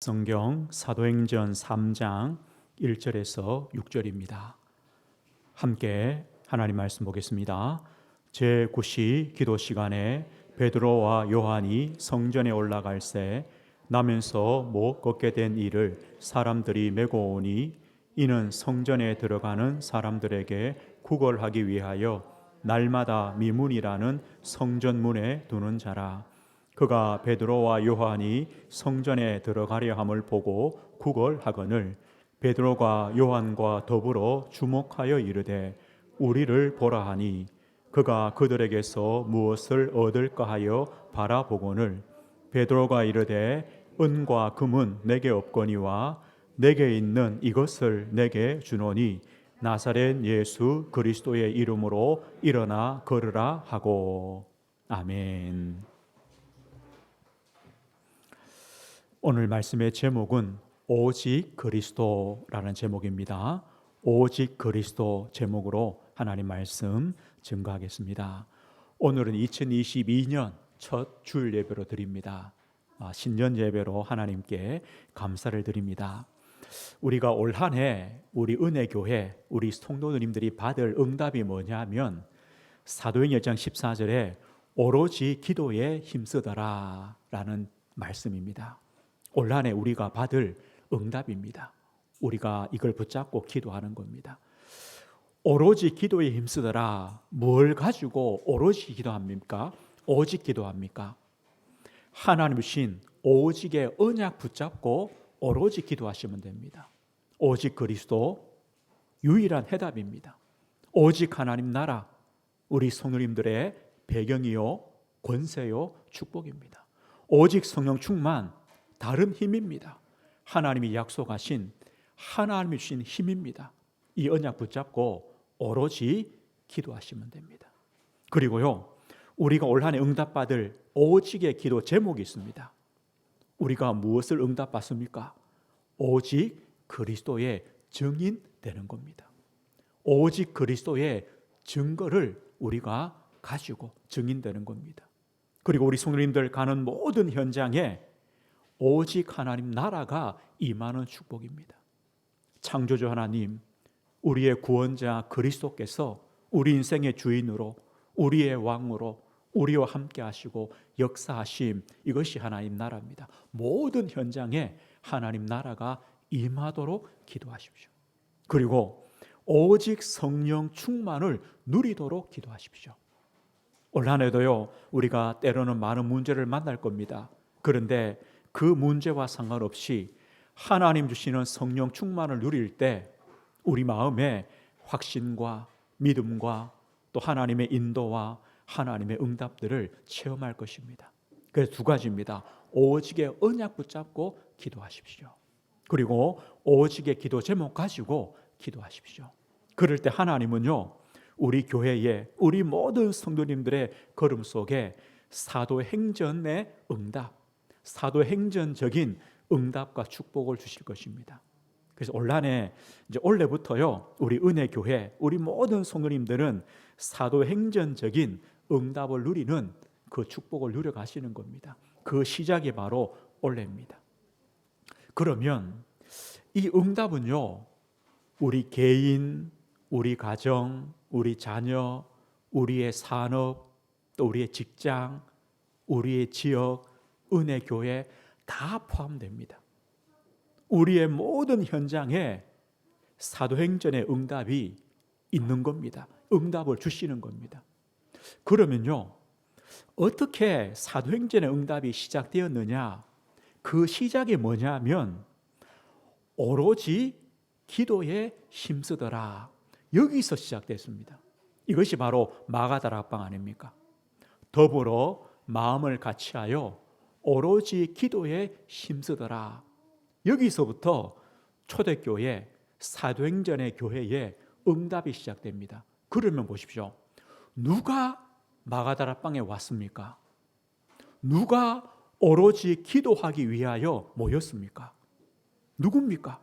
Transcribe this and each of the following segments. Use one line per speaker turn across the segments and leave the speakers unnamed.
성경 사도행전 3장 1절에서 6절입니다. 함께 하나님 말씀 보겠습니다. 제9시 기도 시간에 베드로와 요한이 성전에 올라갈새 나면서 못 걷게 된 이를 사람들이 메고 오니 이는 성전에 들어가는 사람들에게 구걸하기 위하여 날마다 미문이라는 성전문에 두는 자라. 그가 베드로와 요한이 성전에 들어가려 함을 보고 구걸하거늘 베드로가 요한과 더불어 주목하여 이르되 우리를 보라 하니 그가 그들에게서 무엇을 얻을까 하여 바라보거늘 베드로가 이르되 은과 금은 내게 없거니와 내게 있는 이것을 내게 주노니 나사렛 예수 그리스도의 이름으로 일어나 걸으라 하고. 아멘. 오늘 말씀의 제목은 오직 그리스도라는 제목입니다. 오직 그리스도 제목으로 하나님 말씀 증거하겠습니다. 오늘은 2022년 첫 주일 예배로 드립니다. 신년 예배로 하나님께 감사를 드립니다. 우리가 올 한 해 우리 은혜교회 우리 성도님들이 받을 응답이 뭐냐면 사도행전 1장 14절에 오로지 기도에 힘쓰더라 라는 말씀입니다. 올 한 해 우리가 받을 응답입니다. 우리가 이걸 붙잡고 기도하는 겁니다. 오로지 기도에 힘쓰더라. 뭘 가지고 오로지 기도합니까? 오직 기도합니까? 하나님 주신 오직의 언약 붙잡고 오로지 기도하시면 됩니다. 오직 그리스도 유일한 해답입니다. 오직 하나님 나라 우리 성도님들의 배경이요 권세요 축복입니다. 오직 성령 충만 다른 힘입니다. 하나님이 약속하신 하나님이 주신 힘입니다. 이 언약 붙잡고 오로지 기도하시면 됩니다. 그리고요 우리가 올 한 해 응답받을 오직의 기도 제목이 있습니다. 우리가 무엇을 응답받습니까? 오직 그리스도의 증인 되는 겁니다. 오직 그리스도의 증거를 우리가 가지고 증인되는 겁니다. 그리고 우리 성도님들 가는 모든 현장에 오직 하나님 나라가 임하는 축복입니다. 창조주 하나님, 우리의 구원자 그리스도께서 우리 인생의 주인으로 우리의 왕으로 우리와 함께 하시고 역사하심, 이것이 하나님 나라입니다. 모든 현장에 하나님 나라가 임하도록 기도하십시오. 그리고 오직 성령 충만을 누리도록 기도하십시오. 올 한 해도요 우리가 때로는 많은 문제를 만날 겁니다. 그런데 그 문제와 상관없이 하나님 주시는 성령 충만을 누릴 때 우리 마음에 확신과 믿음과 또 하나님의 인도와 하나님의 응답들을 체험할 것입니다. 그래서 두 가지입니다. 오직의 언약 붙잡고 기도하십시오. 그리고 오직의 기도 제목 가지고 기도하십시오. 그럴 때 하나님은요 우리 교회에 우리 모든 성도님들의 걸음 속에 사도행전의 응답, 사도행전적인 응답과 축복을 주실 것입니다. 그래서 올 한 해 이제 올해부터요 우리 은혜교회 우리 모든 성도님들은 사도행전적인 응답을 누리는 그 축복을 누려가시는 겁니다. 그 시작이 바로 올해입니다. 그러면 이 응답은요 우리 개인, 우리 가정, 우리 자녀, 우리의 산업, 또 우리의 직장, 우리의 지역, 은혜교회 다 포함됩니다. 우리의 모든 현장에 사도행전의 응답이 있는 겁니다. 응답을 주시는 겁니다. 그러면요 어떻게 사도행전의 응답이 시작되었느냐? 그 시작이 뭐냐면 오로지 기도에 힘쓰더라. 여기서 시작됐습니다. 이것이 바로 마가다락방 아닙니까? 더불어 마음을 같이하여 오로지 기도에 힘쓰더라. 여기서부터 초대교회 사도행전의 교회에 응답이 시작됩니다. 그러면 보십시오. 누가 마가다락방에 왔습니까? 누가 오로지 기도하기 위하여 모였습니까? 누굽니까?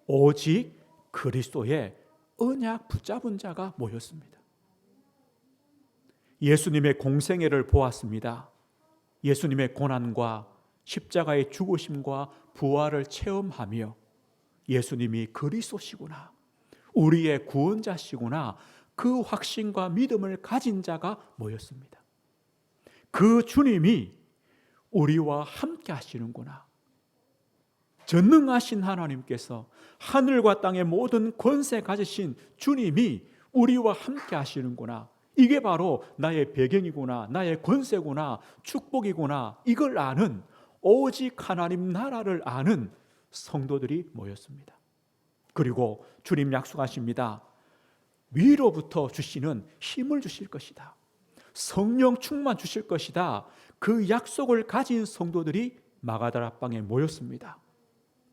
오직 그리스도의 언약 붙잡은 자가 모였습니다. 예수님의 공생애를 보았습니다. 예수님의 고난과 십자가의 죽으심과 부활을 체험하며 예수님이 그리스도시구나, 우리의 구원자시구나, 그 확신과 믿음을 가진 자가 모였습니다. 그 주님이 우리와 함께 하시는구나. 전능하신 하나님께서, 하늘과 땅의 모든 권세 가지신 주님이 우리와 함께 하시는구나. 이게 바로 나의 배경이구나, 나의 권세구나, 축복이구나. 이걸 아는, 오직 하나님 나라를 아는 성도들이 모였습니다. 그리고 주님 약속하십니다. 위로부터 주시는 힘을 주실 것이다. 성령 충만 주실 것이다. 그 약속을 가진 성도들이 마가다락방에 모였습니다.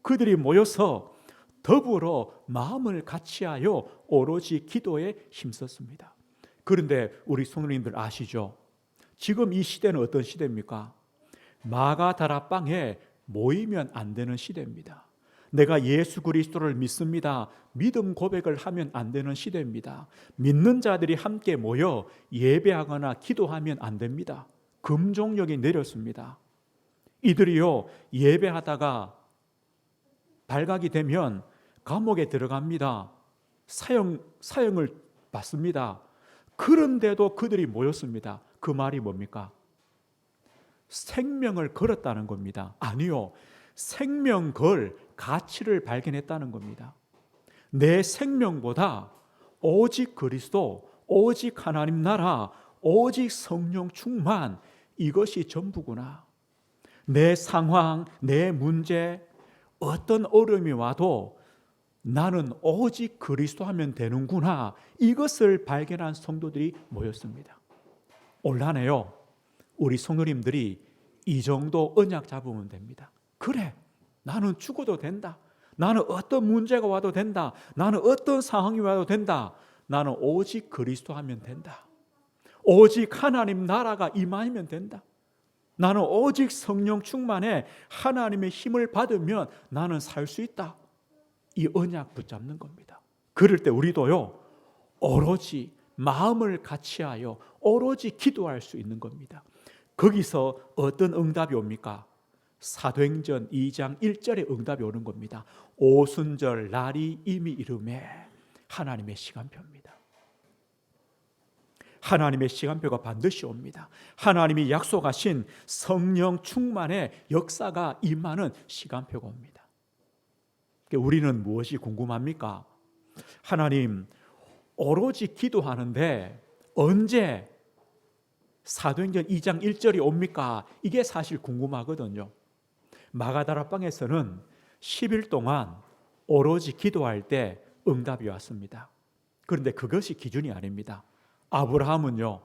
그들이 모여서 더불어 마음을 같이하여 오로지 기도에 힘썼습니다. 그런데 우리 성도님들 아시죠? 지금 이 시대는 어떤 시대입니까? 마가다락방에 모이면 안 되는 시대입니다. 내가 예수 그리스도를 믿습니다. 믿음 고백을 하면 안 되는 시대입니다. 믿는 자들이 함께 모여 예배하거나 기도하면 안 됩니다. 금종력이 내렸습니다. 이들이요, 예배하다가 발각이 되면 감옥에 들어갑니다. 사형을 받습니다. 그런데도 그들이 모였습니다. 그 말이 뭡니까? 생명을 걸었다는 겁니다. 아니요, 생명 걸 가치를 발견했다는 겁니다. 내 생명보다 오직 그리스도, 오직 하나님 나라, 오직 성령 충만, 이것이 전부구나. 내 상황, 내 문제, 어떤 어려움이 와도 나는 오직 그리스도 하면 되는구나. 이것을 발견한 성도들이 모였습니다. 올한해요, 우리 성도님들이 이 정도 언약 잡으면 됩니다. 그래, 나는 죽어도 된다. 나는 어떤 문제가 와도 된다. 나는 어떤 상황이 와도 된다. 나는 오직 그리스도 하면 된다. 오직 하나님 나라가 임하면 된다. 나는 오직 성령 충만에 하나님의 힘을 받으면 나는 살 수 있다. 이 언약 붙잡는 겁니다. 그럴 때 우리도요, 오로지 마음을 같이하여 오로지 기도할 수 있는 겁니다. 거기서 어떤 응답이 옵니까? 사도행전 2장 1절에 응답이 오는 겁니다. 오순절 날이 이미 이르매. 하나님의 시간표입니다. 하나님의 시간표가 반드시 옵니다. 하나님이 약속하신 성령 충만의 역사가 임하는 시간표가 옵니다. 우리는 무엇이 궁금합니까? 하나님, 오로지 기도하는데 언제 사도행전 2장 1절이 옵니까? 이게 사실 궁금하거든요. 마가다락방에서는 10일 동안 오로지 기도할 때 응답이 왔습니다. 그런데 그것이 기준이 아닙니다. 아브라함은요,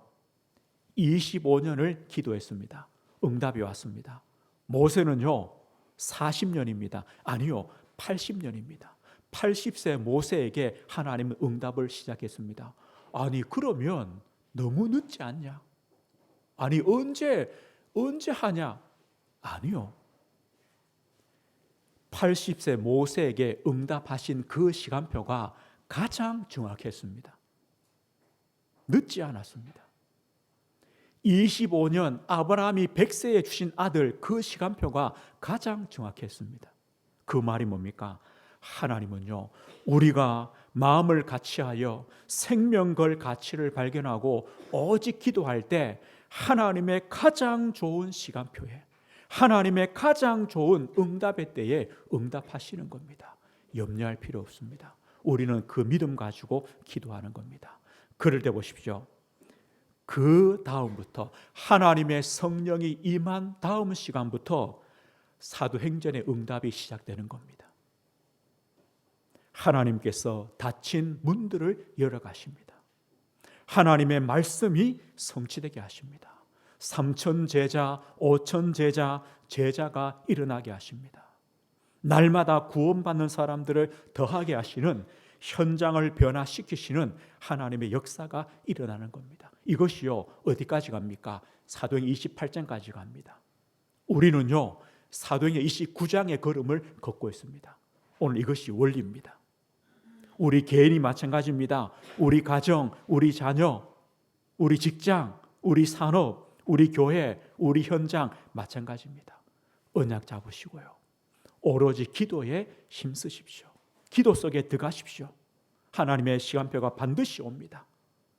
25년을 기도했습니다. 응답이 왔습니다. 모세는요, 40년입니다. 아니요, 80년입니다. 80세 모세에게 하나님은 응답을 시작했습니다. 아니, 그러면 너무 늦지 않냐? 아니, 언제 하냐? 아니요. 80세 모세에게 응답하신 그 시간표가 가장 정확했습니다. 늦지 않았습니다. 25년 아브라함이 100세에 주신 아들, 그 시간표가 가장 정확했습니다. 그 말이 뭡니까? 하나님은요, 우리가 마음을 같이하여 생명 걸 가치를 발견하고 오직 기도할 때 하나님의 가장 좋은 시간표에, 하나님의 가장 좋은 응답의 때에 응답하시는 겁니다. 염려할 필요 없습니다. 우리는 그 믿음 가지고 기도하는 겁니다. 그럴 때 보십시오. 그 다음부터 하나님의 성령이 임한 다음 시간부터 사도행전의 응답이 시작되는 겁니다. 하나님께서 닫힌 문들을 열어가십니다. 하나님의 말씀이 성취되게 하십니다. 3천 제자, 5천 제자, 제자가 일어나게 하십니다. 날마다 구원받는 사람들을 더하게 하시는, 현장을 변화시키시는 하나님의 역사가 일어나는 겁니다. 이것이요, 어디까지 갑니까? 사도행전 28장까지 갑니다. 우리는요, 사도행전 29장의 걸음을 걷고 있습니다. 오늘 이것이 원리입니다. 우리 개인이 마찬가지입니다. 우리 가정, 우리 자녀, 우리 직장, 우리 산업, 우리 교회, 우리 현장 마찬가지입니다. 언약 잡으시고요. 오로지 기도에 힘쓰십시오. 기도 속에 들어가십시오. 하나님의 시간표가 반드시 옵니다.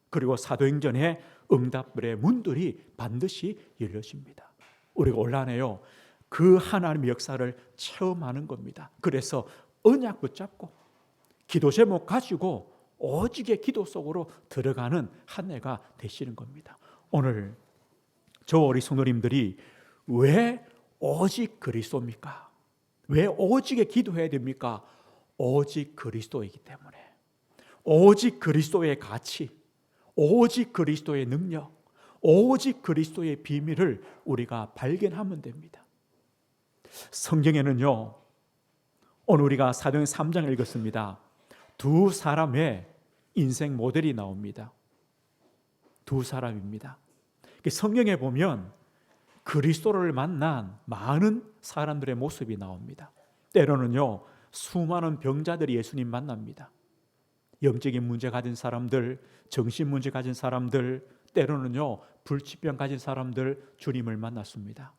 그리고 사도행전의 응답들의 문들이 반드시 열려집니다. 우리가 올 한해요, 그 하나님의 역사를 체험하는 겁니다. 그래서 언약 붙잡고 기도 제목 가지고 오직의 기도 속으로 들어가는 한 해가 되시는 겁니다. 오늘 저 우리 성도님들이 왜 오직 그리스도입니까? 왜 오직에 기도해야 됩니까? 오직 그리스도이기 때문에. 오직 그리스도의 가치, 오직 그리스도의 능력, 오직 그리스도의 비밀을 우리가 발견하면 됩니다. 성경에는요, 오늘 우리가 사도행 3장을 읽었습니다. 두 사람의 인생 모델이 나옵니다. 두 사람입니다. 성경에 보면 그리스도를 만난 많은 사람들의 모습이 나옵니다. 때로는요, 수많은 병자들이 예수님 만납니다. 영적인 문제 가진 사람들, 정신 문제 가진 사람들, 때로는요 불치병 가진 사람들 주님을 만났습니다.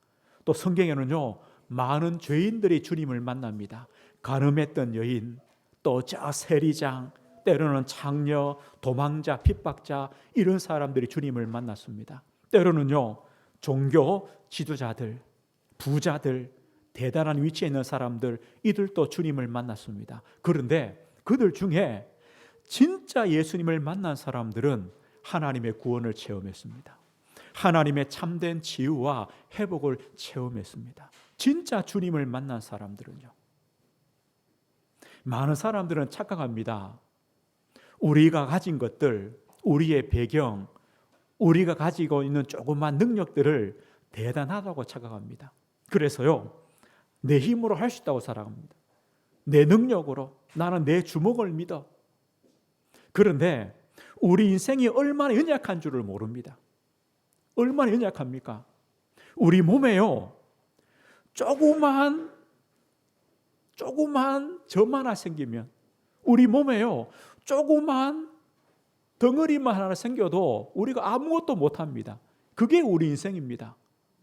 또 성경에는요 많은 죄인들이 주님을 만납니다. 간음했던 여인, 또 저 세리장, 때로는 창녀, 도망자, 핍박자, 이런 사람들이 주님을 만났습니다. 때로는요 종교 지도자들, 부자들, 대단한 위치에 있는 사람들, 이들도 주님을 만났습니다. 그런데 그들 중에 진짜 예수님을 만난 사람들은 하나님의 구원을 체험했습니다. 하나님의 참된 치유와 회복을 체험했습니다. 진짜 주님을 만난 사람들은요. 많은 사람들은 착각합니다. 우리가 가진 것들, 우리의 배경, 우리가 가지고 있는 조그만 능력들을 대단하다고 착각합니다. 그래서요, 내 힘으로 할 수 있다고 살아갑니다. 내 능력으로, 나는 내 주먹을 믿어. 그런데 우리 인생이 얼마나 연약한 줄을 모릅니다. 얼마나 연약합니까? 우리 몸에요, 조그만 점 하나 생기면, 우리 몸에요 조그만 덩어리만 하나 생겨도 우리가 아무것도 못합니다. 그게 우리 인생입니다.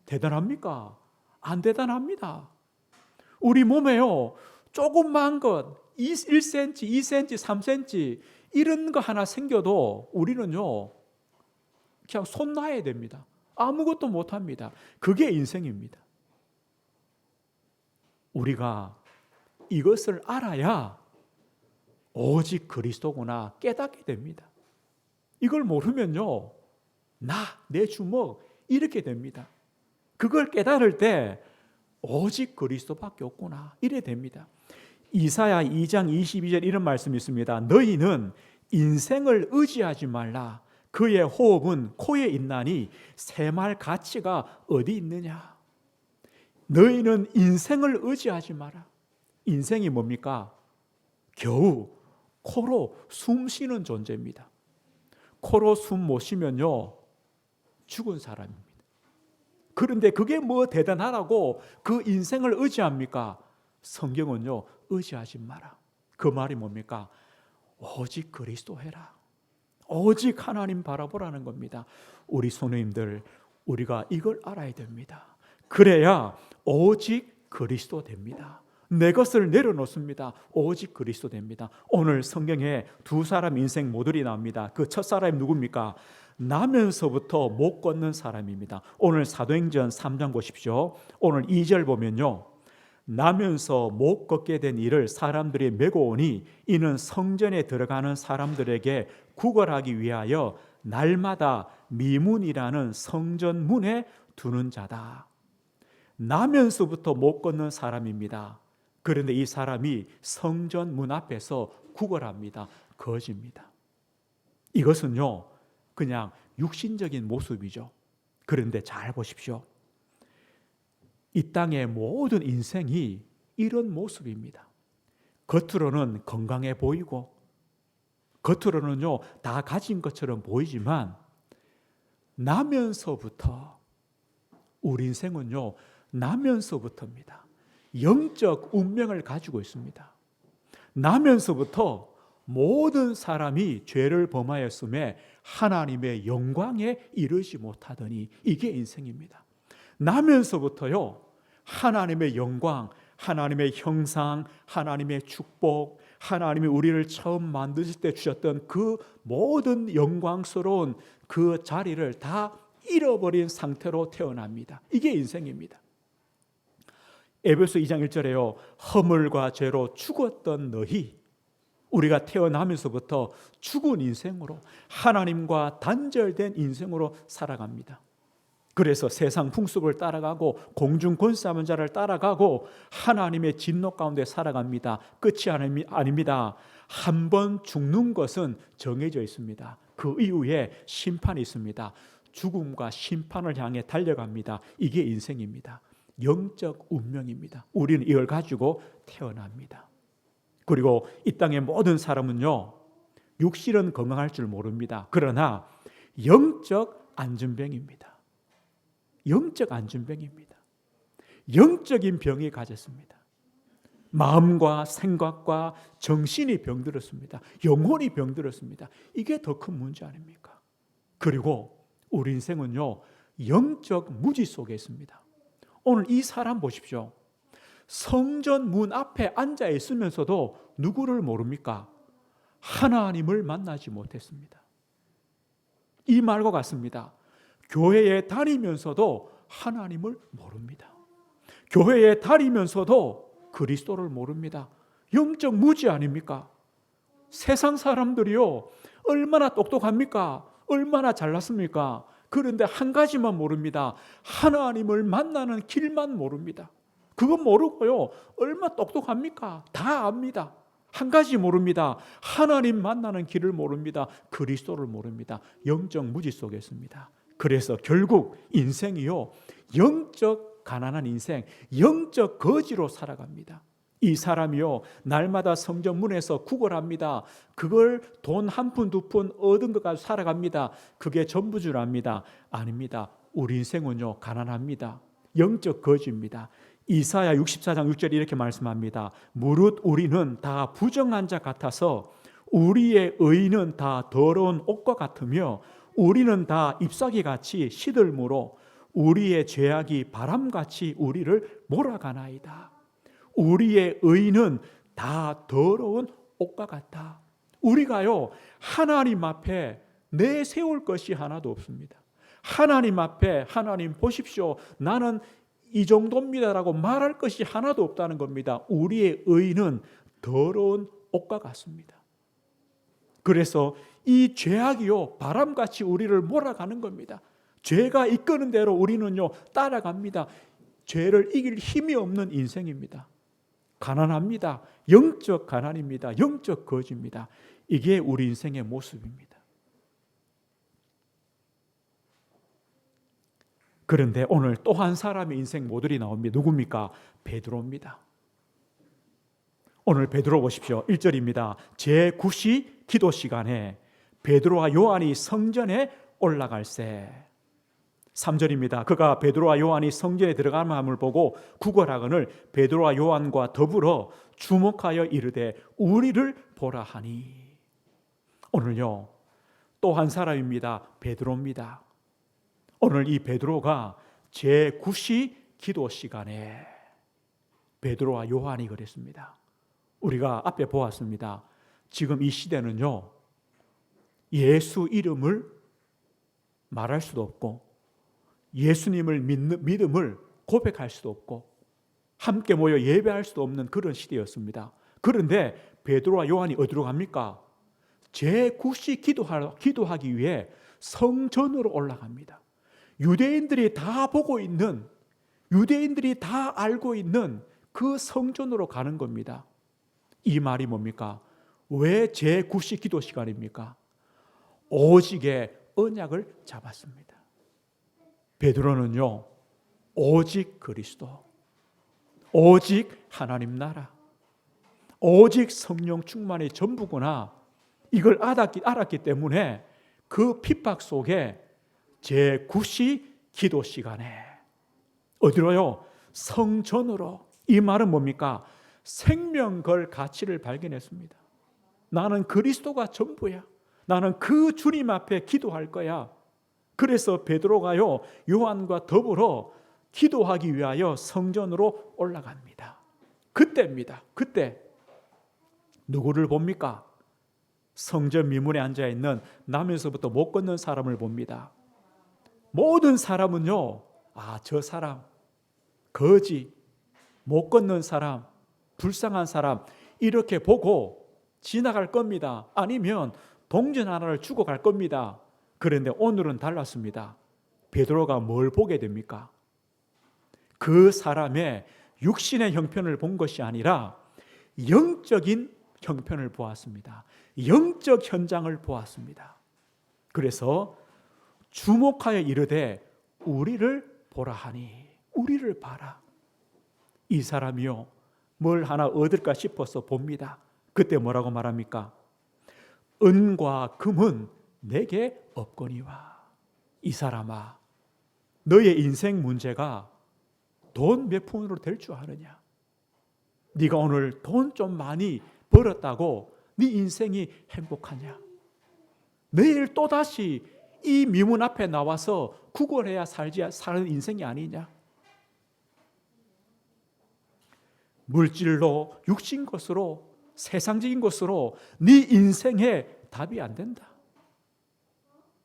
대단합니까? 안 대단합니다. 우리 몸에요 조그만 것 1cm, 2cm, 3cm 이런 거 하나 생겨도 우리는요 그냥 손 놔야 됩니다. 아무것도 못합니다. 그게 인생입니다. 우리가 이것을 알아야 오직 그리스도구나 깨닫게 됩니다. 이걸 모르면요 내 주먹 이렇게 됩니다. 그걸 깨달을 때 오직 그리스도밖에 없구나 이래 됩니다. 이사야 2장 22절 이런 말씀이 있습니다. 너희는 인생을 의지하지 말라. 그의 호흡은 코에 있나니 새말 가치가 어디 있느냐. 너희는 인생을 의지하지 마라. 인생이 뭡니까? 겨우 코로 숨 쉬는 존재입니다. 코로 숨 못 쉬면요 죽은 사람입니다. 그런데 그게 뭐 대단하다고 그 인생을 의지합니까? 성경은요 의지하지 마라. 그 말이 뭡니까? 오직 그리스도 해라. 오직 하나님 바라보라는 겁니다. 우리 성도님들, 우리가 이걸 알아야 됩니다. 그래야 오직 그리스도 됩니다. 내 것을 내려놓습니다. 오직 그리스도 됩니다. 오늘 성경에 두 사람 인생 모델이 나옵니다. 그 첫 사람이 누굽니까? 나면서부터 못 걷는 사람입니다. 오늘 사도행전 3장 보십시오. 오늘 2절 보면요, 나면서 못 걷게 된 이를 사람들이 메고 오니 이는 성전에 들어가는 사람들에게 구걸하기 위하여 날마다 미문이라는 성전 문에 두는 자다. 나면서부터 못 걷는 사람입니다. 그런데 이 사람이 성전 문 앞에서 구걸합니다. 거짓입니다. 이것은요 그냥 육신적인 모습이죠. 그런데 잘 보십시오. 이 땅의 모든 인생이 이런 모습입니다. 겉으로는 건강해 보이고 겉으로는요 다 가진 것처럼 보이지만 나면서부터, 우리 인생은요 나면서부터입니다. 영적 운명을 가지고 있습니다. 나면서부터 모든 사람이 죄를 범하였음에 하나님의 영광에 이르지 못하더니 이게 인생입니다. 나면서부터요 하나님의 영광, 하나님의 형상, 하나님의 축복, 하나님이 우리를 처음 만드실 때 주셨던 그 모든 영광스러운 그 자리를 다 잃어버린 상태로 태어납니다. 이게 인생입니다. 에베소 2장 1절에요. 허물과 죄로 죽었던 너희, 우리가 태어나면서부터 죽은 인생으로, 하나님과 단절된 인생으로 살아갑니다. 그래서 세상 풍습을 따라가고 공중 권세하는 자를 따라가고 하나님의 진노 가운데 살아갑니다. 끝이 아닙니다. 한 번 죽는 것은 정해져 있습니다. 그 이후에 심판이 있습니다. 죽음과 심판을 향해 달려갑니다. 이게 인생입니다. 영적 운명입니다. 우리는 이걸 가지고 태어납니다. 그리고 이 땅의 모든 사람은요, 육실은 건강할 줄 모릅니다. 그러나 영적 안전병입니다. 영적 안전병입니다. 영적인 병이 가졌습니다. 마음과 생각과 정신이 병들었습니다. 영혼이 병들었습니다. 이게 더 큰 문제 아닙니까? 그리고 우리 인생은요, 영적 무지 속에 있습니다. 오늘 이 사람 보십시오. 성전 문 앞에 앉아 있으면서도 누구를 모릅니까? 하나님을 만나지 못했습니다. 이 말과 같습니다. 교회에 다니면서도 하나님을 모릅니다. 교회에 다니면서도 그리스도를 모릅니다. 영적 무지 아닙니까? 세상 사람들이요, 얼마나 똑똑합니까? 얼마나 잘났습니까? 그런데 한 가지만 모릅니다. 하나님을 만나는 길만 모릅니다. 그건 모르고요, 얼마나 똑똑합니까? 다 압니다. 한 가지 모릅니다. 하나님 만나는 길을 모릅니다. 그리스도를 모릅니다. 영적 무지 속에 있습니다. 그래서 결국 인생이요, 영적 가난한 인생, 영적 거지로 살아갑니다. 이 사람이요, 날마다 성전 문에서 구걸합니다. 그걸 돈 한 푼 두 푼 얻은 것 가지고 살아갑니다. 그게 전부 줄 압니다. 아닙니다. 우리 인생은요, 가난합니다. 영적 거지입니다. 이사야 64장 6절에 이렇게 말씀합니다. 무릇 우리는 다 부정한 자 같아서 우리의 의는 다 더러운 옷과 같으며 우리는 다 잎사귀같이 시들므로 우리의 죄악이 바람같이 우리를 몰아가나이다. 우리의 의는 다 더러운 옷과 같다. 우리가요, 하나님 앞에 내세울 것이 하나도 없습니다. 하나님 앞에 하나님 보십시오, 나는 이 정도입니다라고 말할 것이 하나도 없다는 겁니다. 우리의 의는 더러운 옷과 같습니다. 그래서 이 죄악이요, 바람같이 우리를 몰아가는 겁니다. 죄가 이끄는 대로 우리는요, 따라갑니다. 죄를 이길 힘이 없는 인생입니다. 가난합니다. 영적 가난입니다. 영적 거지입니다. 이게 우리 인생의 모습입니다. 그런데 오늘 또 한 사람의 인생 모델이 나옵니다. 누굽니까? 베드로입니다. 오늘 베드로 보십시오. 1절입니다. 제9시 기도 시간에 베드로와 요한이 성전에 올라갈새. 3절입니다. 그가 베드로와 요한이 성전에 들어감을 보고 구걸하거늘 베드로와 요한과 더불어 주목하여 이르되 우리를 보라 하니. 오늘요, 또 한 사람입니다. 베드로입니다. 오늘 이 베드로가 제9시 기도 시간에 베드로와 요한이 그랬습니다. 우리가 앞에 보았습니다. 지금 이 시대는요, 예수 이름을 말할 수도 없고 예수님을 믿음을 고백할 수도 없고 함께 모여 예배할 수도 없는 그런 시대였습니다. 그런데 베드로와 요한이 어디로 갑니까? 제9시 기도하기 위해 성전으로 올라갑니다. 유대인들이 다 보고 있는, 유대인들이 다 알고 있는 그 성전으로 가는 겁니다. 이 말이 뭡니까? 왜 제9시 기도 시간입니까? 오직의 언약을 잡았습니다. 베드로는요, 오직 그리스도, 오직 하나님 나라, 오직 성령 충만이 전부구나, 이걸 알았기 때문에 그 핍박 속에 제9시 기도 시간에 어디로요? 성전으로. 이 말은 뭡니까? 생명 걸 가치를 발견했습니다. 나는 그리스도가 전부야. 나는 그 주님 앞에 기도할 거야. 그래서 베드로가요, 요한과 더불어 기도하기 위하여 성전으로 올라갑니다. 그때입니다. 그때 누구를 봅니까? 성전 미문에 앉아있는 나면서부터 못 걷는 사람을 봅니다. 모든 사람은요, 저 사람, 거지, 못 걷는 사람, 불쌍한 사람 이렇게 보고 지나갈 겁니다. 아니면 동전 하나를 주고 갈 겁니다. 그런데 오늘은 달랐습니다. 베드로가 뭘 보게 됩니까? 그 사람의 육신의 형편을 본 것이 아니라 영적인 형편을 보았습니다. 영적 현장을 보았습니다. 그래서 주목하여 이르되 우리를 보라 하니, 우리를 봐라. 이 사람이요, 뭘 하나 얻을까 싶어서 봅니다. 그때 뭐라고 말합니까? 은과 금은 내게 없거니와. 이 사람아, 너의 인생 문제가 돈 몇 푼으로 될 줄 아느냐? 네가 오늘 돈 좀 많이 벌었다고 네 인생이 행복하냐? 내일 또다시 이 미문 앞에 나와서 구걸해야 사는 인생이 아니냐? 물질로, 육신 것으로, 세상적인 것으로 네 인생에 답이 안 된다.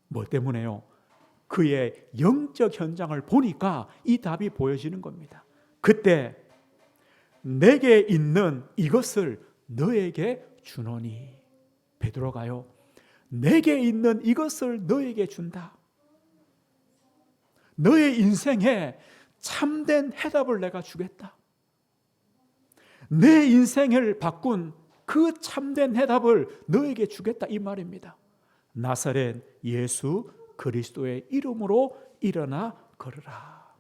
뭐 때문에요? 그의 영적 현장을 보니까 이 답이 보여지는 겁니다. 그때 내게 있는 이것을 너에게 주노니, 베드로가요, 내게 있는 이것을 너에게 준다. 너의 인생에 참된 해답을 내가 주겠다. 내 인생을 바꾼 그 참된 해답을 너에게 주겠다, 이 말입니다. 나사렛 예수 그리스도의 이름으로 일어나 걸으라.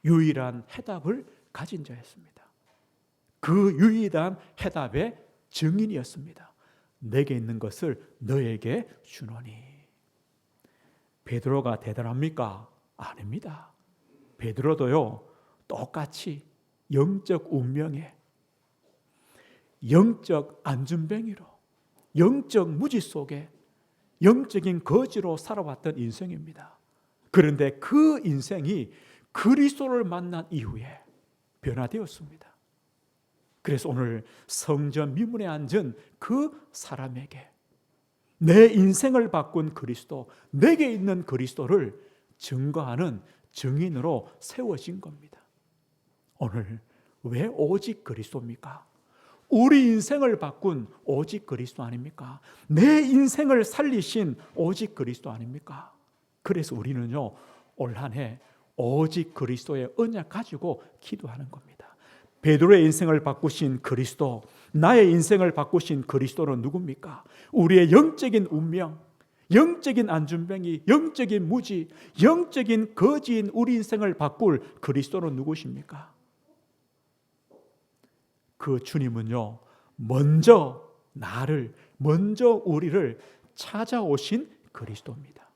유일한 해답을 가진 자였습니다. 그 유일한 해답의 증인이었습니다. 내게 있는 것을 너에게 주노니. 베드로가 대단합니까? 아닙니다. 베드로도요, 똑같이 영적 운명에, 영적 안전뱅이로, 영적 무지 속에 영적인 거지로 살아왔던 인생입니다. 그런데 그 인생이 그리스도를 만난 이후에 변화되었습니다. 그래서 오늘 성전 미문에 앉은 그 사람에게 내 인생을 바꾼 그리스도, 내게 있는 그리스도를 증거하는 증인으로 세워진 겁니다. 오늘 왜 오직 그리스도입니까? 우리 인생을 바꾼 오직 그리스도 아닙니까? 내 인생을 살리신 오직 그리스도 아닙니까? 그래서 우리는요, 올 한 해 오직 그리스도의 언약 가지고 기도하는 겁니다. 베드로의 인생을 바꾸신 그리스도, 나의 인생을 바꾸신 그리스도는 누굽니까? 우리의 영적인 운명, 영적인 안전뱅이, 영적인 무지, 영적인 거지인 우리 인생을 바꿀 그리스도는 누구십니까? 그 주님은요, 먼저 우리를 찾아오신 그리스도입니다.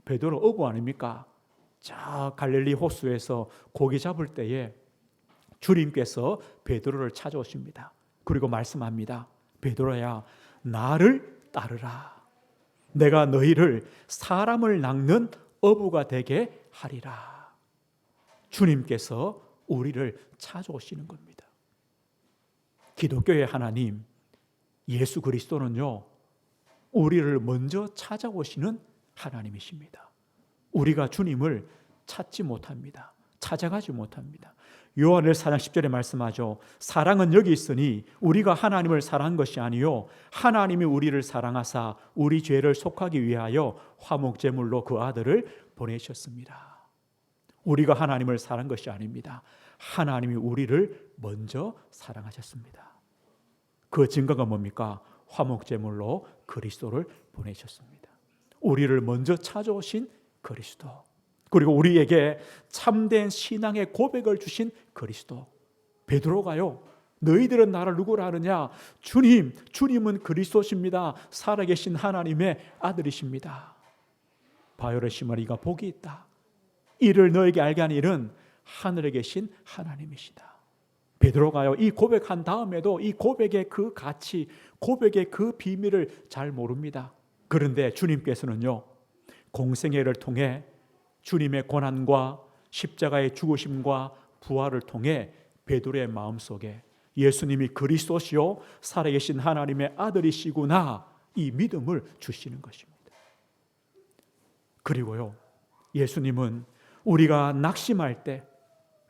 베드로 어부 아닙니까? 저 갈릴리 호수에서 고기 잡을 때에 주님께서 베드로를 찾아오십니다. 그리고 말씀합니다. 베드로야, 나를 따르라. 내가 너희를 사람을 낚는 어부가 되게 하리라. 주님께서 우리를 찾아오시는 겁니다. 기독교의 하나님, 예수 그리스도는요, 우리를 먼저 찾아오시는 하나님이십니다. 우리가 주님을 찾지 못합니다. 찾아가지 못합니다. 요한의 4장 10절에 말씀하죠. 사랑은 여기 있으니 우리가 하나님을 사랑한 것이 아니요 하나님이 우리를 사랑하사 우리 죄를 속하기 위하여 화목제물로 그 아들을 보내셨습니다. 우리가 하나님을 사랑한 것이 아닙니다. 하나님이 우리를 먼저 사랑하셨습니다. 그 증거가 뭡니까? 화목제물로 그리스도를 보내셨습니다. 우리를 먼저 찾아오신 그리스도, 그리고 우리에게 참된 신앙의 고백을 주신 그리스도. 베드로가요, 너희들은 나를 누구라 하느냐? 주님은 그리스도십니다. 살아계신 하나님의 아들이십니다. 바요르 시므리가 복이 있다. 이를 너에게 알게 하는 일은 하늘에 계신 하나님이시다. 베드로가요, 이 고백한 다음에도 이 고백의 그 가치, 고백의 그 비밀을 잘 모릅니다. 그런데 주님께서는요, 공생애를 통해 주님의 고난과 십자가의 죽으심과 부활을 통해 베드로의 마음속에 예수님이 그리스도시요 살아계신 하나님의 아들이시구나, 이 믿음을 주시는 것입니다. 그리고요, 예수님은 우리가 낙심할 때,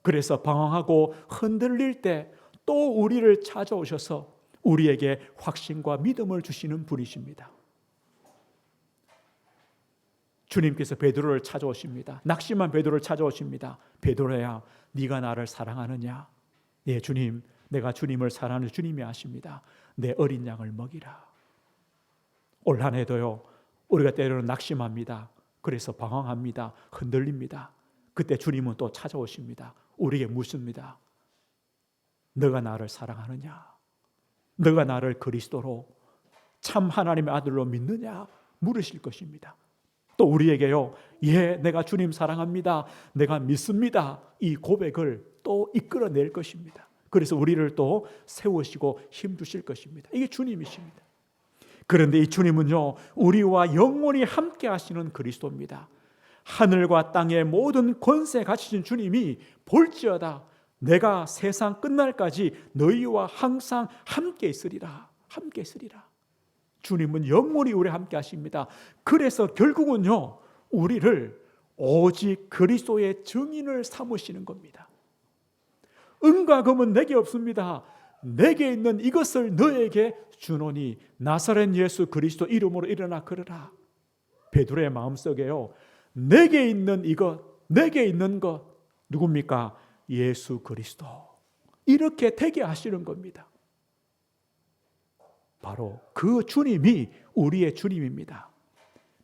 그래서 방황하고 흔들릴 때 또 우리를 찾아오셔서 우리에게 확신과 믿음을 주시는 분이십니다. 주님께서 베드로를 찾아오십니다. 낙심한 베드로를 찾아오십니다. 베드로야, 네가 나를 사랑하느냐? 예, 주님, 내가 주님을 사랑하는 주님이 아십니다. 내 어린 양을 먹이라. 올 한 해도요, 우리가 때로는 낙심합니다. 그래서 방황합니다. 흔들립니다. 그때 주님은 또 찾아오십니다. 우리에게 묻습니다. 너가 나를 사랑하느냐? 너가 나를 그리스도로 참 하나님의 아들로 믿느냐? 물으실 것입니다. 또 우리에게요, 예, 내가 주님 사랑합니다, 내가 믿습니다, 이 고백을 또 이끌어낼 것입니다. 그래서 우리를 또 세우시고 힘주실 것입니다. 이게 주님이십니다. 그런데 이 주님은요, 우리와 영원히 함께 하시는 그리스도입니다. 하늘과 땅의 모든 권세 가지신 주님이 볼지어다 내가 세상 끝날까지 너희와 항상 함께 있으리라. 함께 있으리라. 주님은 영원히 우리와 함께 하십니다. 그래서 결국은요, 우리를 오직 그리스도의 증인을 삼으시는 겁니다. 은과 금은 내게 없습니다. 내게 있는 이것을 너에게 주노니 나사렛 예수 그리스도 이름으로 일어나 걸으라. 베드로의 마음속에요, 내게 있는 이것, 내게 있는 것 누굽니까? 예수 그리스도. 이렇게 되게 하시는 겁니다. 바로 그 주님이 우리의 주님입니다.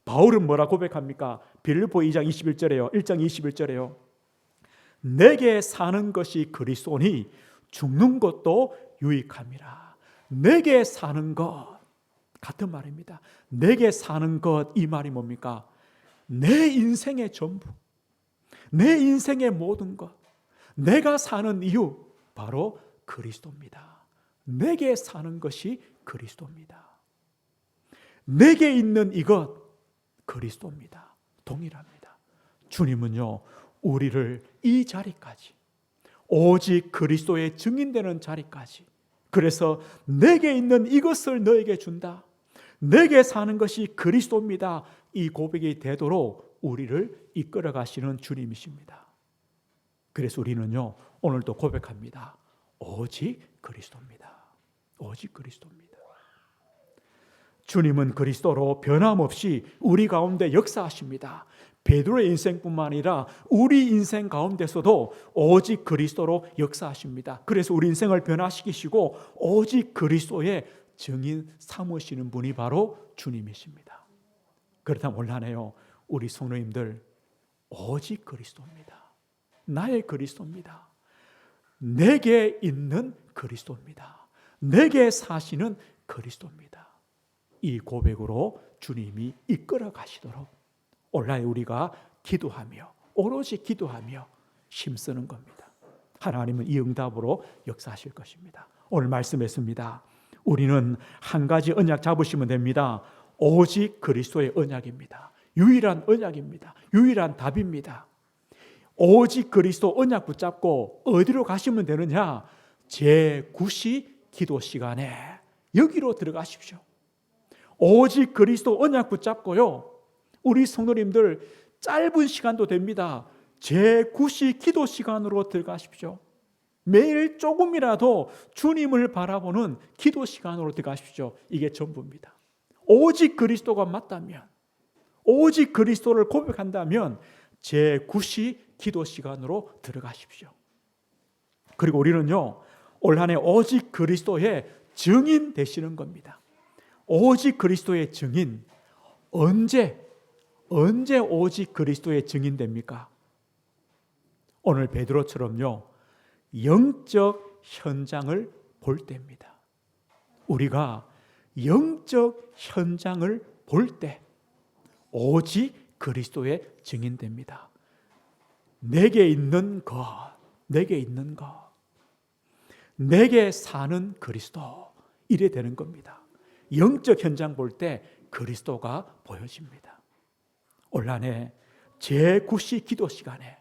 바울은 뭐라 고백합니까? 빌립보 2장 21절에요. 1장 21절에요. 내게 사는 것이 그리스도니 죽는 것도 유익함이라. 내게 사는 것, 같은 말입니다. 내게 사는 것, 이 말이 뭡니까? 내 인생의 전부, 내 인생의 모든 것, 내가 사는 이유, 바로 그리스도입니다. 내게 사는 것이 그리스도입니다. 내게 있는 이것, 그리스도입니다. 동일합니다. 주님은요, 우리를 이 자리까지, 오직 그리스도의 증인되는 자리까지, 그래서 내게 있는 이것을 너에게 준다, 내게 사는 것이 그리스도입니다, 이 고백이 되도록 우리를 이끌어 가시는 주님이십니다. 그래서 우리는요, 오늘도 고백합니다. 오직 그리스도입니다. 오직 그리스도입니다. 주님은 그리스도로 변함없이 우리 가운데 역사하십니다. 베드로의 인생뿐만 아니라 우리 인생 가운데서도 오직 그리스도로 역사하십니다. 그래서 우리 인생을 변화시키시고 오직 그리스도의 증인 삼으시는 분이 바로 주님이십니다. 그렇다면 올 한 해요, 우리 성도님들 오직 그리스도입니다. 나의 그리스도입니다. 내게 있는 그리스도입니다. 내게 사시는 그리스도입니다. 이 고백으로 주님이 이끌어 가시도록 온라인 우리가 기도하며, 오로지 기도하며 힘쓰는 겁니다. 하나님은 이 응답으로 역사하실 것입니다. 오늘 말씀했습니다. 우리는 한 가지 언약 잡으시면 됩니다. 오직 그리스도의 언약입니다. 유일한 언약입니다. 유일한 답입니다. 오직 그리스도 언약 붙잡고 어디로 가시면 되느냐? 제9시 기도 시간에 여기로 들어가십시오. 오직 그리스도 언약 붙잡고요, 우리 성도님들 짧은 시간도 됩니다. 제9시 기도 시간으로 들어가십시오. 매일 조금이라도 주님을 바라보는 기도 시간으로 들어가십시오. 이게 전부입니다. 오직 그리스도가 맞다면, 오직 그리스도를 고백한다면 제9시 기도 시간으로 들어가십시오. 그리고 우리는요, 올 한 해 오직 그리스도의 증인 되시는 겁니다. 오직 그리스도의 증인. 언제 오직 그리스도의 증인 됩니까? 오늘 베드로처럼요, 영적 현장을 볼 때입니다. 우리가 영적 현장을 볼 때 오직 그리스도의 증인 됩니다. 내게 있는 것, 내게 있는 것, 내게 사는 그리스도, 이래 되는 겁니다. 영적 현장 볼 때 그리스도가 보여집니다. 올 한 해 제9시 기도 시간에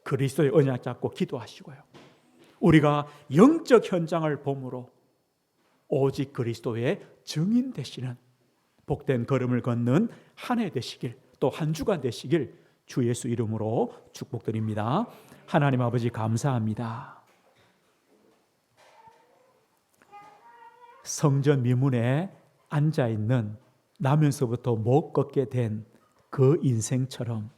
그리스도의 언약 잡고 기도하시고요. 우리가 영적 현장을 봄으로 오직 그리스도의 증인 되시는 복된 걸음을 걷는 한 해 되시길, 또 한 주간 되시길 주 예수 이름으로 축복드립니다. 하나님 아버지 감사합니다. 성전 미문에 앉아있는 나면서부터 못 걷게 된 그 인생처럼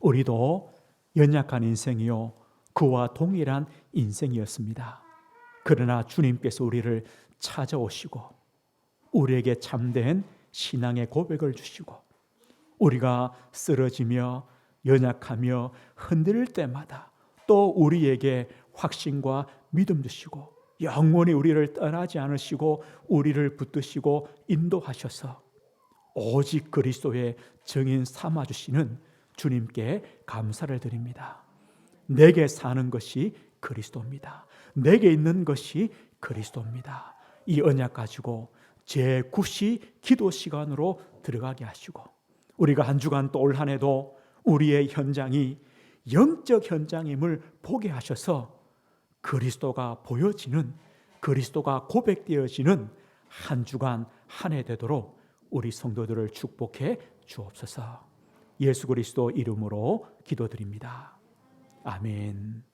우리도 연약한 인생이요 그와 동일한 인생이었습니다. 그러나 주님께서 우리를 찾아오시고 우리에게 참된 신앙의 고백을 주시고 우리가 쓰러지며 연약하며 흔들릴 때마다 또 우리에게 확신과 믿음 주시고 영원히 우리를 떠나지 않으시고 우리를 붙드시고 인도하셔서 오직 그리스도의 증인 삼아주시는 주님께 감사를 드립니다. 내게 사는 것이 그리스도입니다. 내게 있는 것이 그리스도입니다. 이 언약 가지고 제9시 기도 시간으로 들어가게 하시고 우리가 한 주간 또 올 한 해도 우리의 현장이 영적 현장임을 보게 하셔서 그리스도가 보여지는, 그리스도가 고백되어지는 한 주간 한 해 되도록 우리 성도들을 축복해 주옵소서. 예수 그리스도 이름으로 기도드립니다. 아멘.